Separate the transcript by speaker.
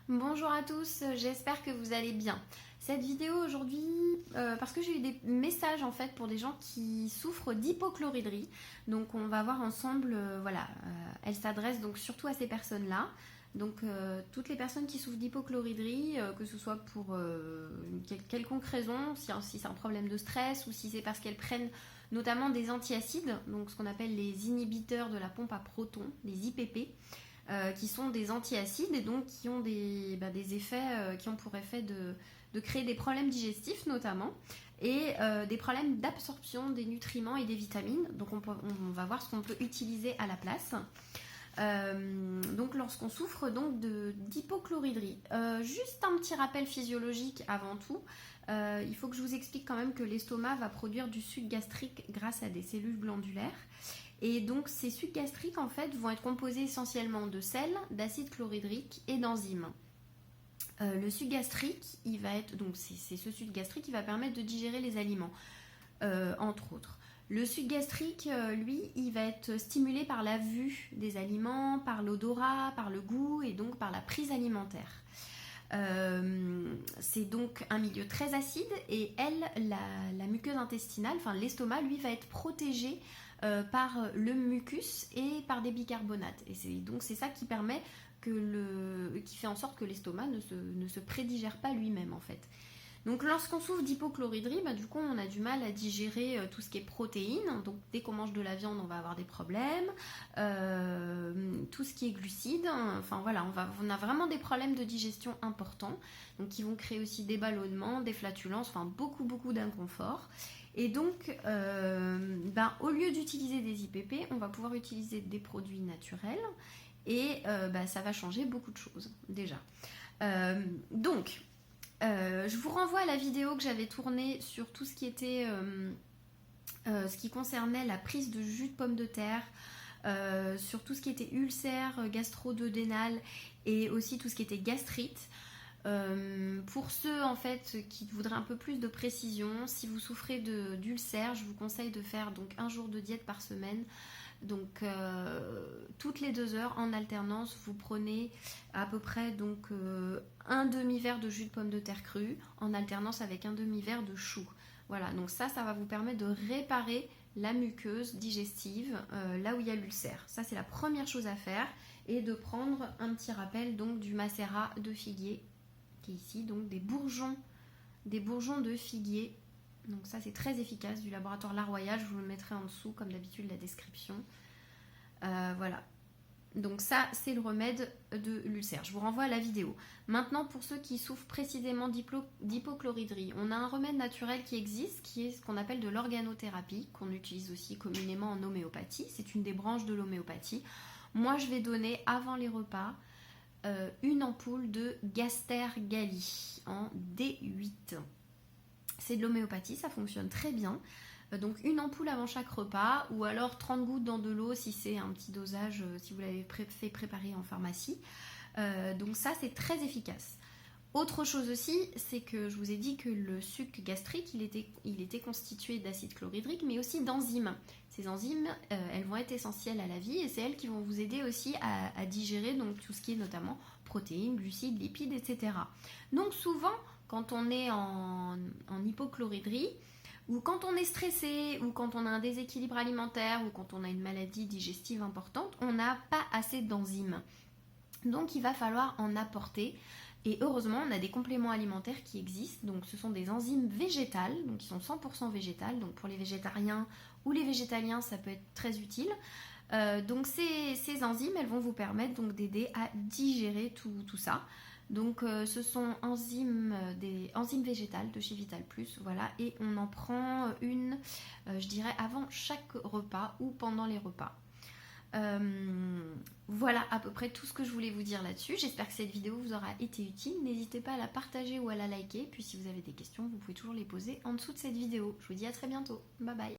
Speaker 1: Bonjour à tous, j'espère que vous allez bien. Cette vidéo aujourd'hui, parce que j'ai eu des messages en fait pour des gens qui souffrent d'hypochloridrie. Donc on va voir ensemble, elle s'adresse donc surtout à ces personnes-là. Donc toutes les personnes qui souffrent d'hypochloridrie, que ce soit pour une quelconque raison, si c'est un problème de stress ou si c'est parce qu'elles prennent notamment des antiacides, donc ce qu'on appelle les inhibiteurs de la pompe à protons, les IPP. Qui sont des antiacides et donc qui ont des effets qui ont pour effet de créer des problèmes digestifs notamment et des problèmes d'absorption des nutriments et des vitamines. Donc on va voir ce qu'on peut utiliser à la place. Donc lorsqu'on souffre donc d'hypochloridrie. Juste un petit rappel physiologique avant tout. Il faut que je vous explique quand même que l'estomac va produire du suc gastrique grâce à des cellules glandulaires. Et donc ces sucs gastriques en fait vont être composés essentiellement de sel, d'acide chlorhydrique et d'enzymes. Le suc gastrique, il va être donc c'est ce suc gastrique qui va permettre de digérer les aliments, entre autres. Le suc gastrique, lui, il va être stimulé par la vue des aliments, par l'odorat, par le goût et donc par la prise alimentaire. C'est donc un milieu très acide et la muqueuse intestinale, enfin l'estomac, lui, va être protégé par le mucus et par des bicarbonates. Et c'est ça qui permet qui fait en sorte que l'estomac ne se prédigère pas lui-même en fait. Donc lorsqu'on souffre d'hypochloridrie, du coup on a du mal à digérer tout ce qui est protéines. Donc dès qu'on mange de la viande, on va avoir des problèmes. Tout ce qui est glucides, enfin voilà, on a vraiment des problèmes de digestion importants. Donc qui vont créer aussi des ballonnements, des flatulences, enfin beaucoup d'inconfort. Et donc, au lieu d'utiliser des IPP, on va pouvoir utiliser des produits naturels et ça va changer beaucoup de choses déjà. Je vous renvoie à la vidéo que j'avais tournée sur tout ce qui était, ce qui concernait la prise de jus de pomme de terre, sur tout ce qui était ulcère gastro-duodénal et aussi tout ce qui était gastrite. Pour ceux en fait qui voudraient un peu plus de précision, si vous souffrez d'ulcère, je vous conseille de faire donc un jour de diète par semaine. Donc toutes les 2 heures en alternance, vous prenez à peu près donc un demi-verre de jus de pomme de terre crue en alternance avec un demi-verre de chou. Voilà, donc ça va vous permettre de réparer la muqueuse digestive là où il y a l'ulcère. Ça c'est la première chose à faire et de prendre un petit rappel donc du macérat de figuier qui est ici, donc des bourgeons de figuier. Donc ça c'est très efficace, du laboratoire La Royale, je vous le mettrai en dessous comme d'habitude la description. Voilà. Donc ça c'est le remède de l'ulcère. Je vous renvoie à la vidéo. Maintenant pour ceux qui souffrent précisément d'hypochloridrie, on a un remède naturel qui existe, qui est ce qu'on appelle de l'organothérapie, qu'on utilise aussi communément en homéopathie. C'est une des branches de l'homéopathie. Moi je vais donner avant les repas une ampoule de Gaster-Gali en D8. C'est de l'homéopathie, ça fonctionne très bien. Donc une ampoule avant chaque repas ou alors 30 gouttes dans de l'eau si c'est un petit dosage, si vous l'avez fait préparer en pharmacie. Donc ça c'est très efficace. Autre chose aussi, c'est que je vous ai dit que le suc gastrique, il était constitué d'acide chlorhydrique, mais aussi d'enzymes. Ces enzymes, elles vont être essentielles à la vie et c'est elles qui vont vous aider aussi à digérer donc, tout ce qui est notamment protéines, glucides, lipides, etc. Donc souvent, quand on est en hypochloridrie, ou quand on est stressé, ou quand on a un déséquilibre alimentaire, ou quand on a une maladie digestive importante, on n'a pas assez d'enzymes. Donc il va falloir en apporter. Et heureusement, on a des compléments alimentaires qui existent. Donc ce sont des enzymes végétales, donc qui sont 100% végétales. Donc pour les végétariens ou les végétaliens, ça peut être très utile. Donc ces enzymes, elles vont vous permettre donc d'aider à digérer tout ça. Donc ce sont des enzymes végétales de chez Vital Plus, voilà, et on en prend une, je dirais, avant chaque repas ou pendant les repas. Voilà à peu près tout ce que je voulais vous dire là-dessus. J'espère que cette vidéo vous aura été utile. N'hésitez pas à la partager ou à la liker. Puis si vous avez des questions, vous pouvez toujours les poser en dessous de cette vidéo. Je vous dis à très bientôt. Bye bye.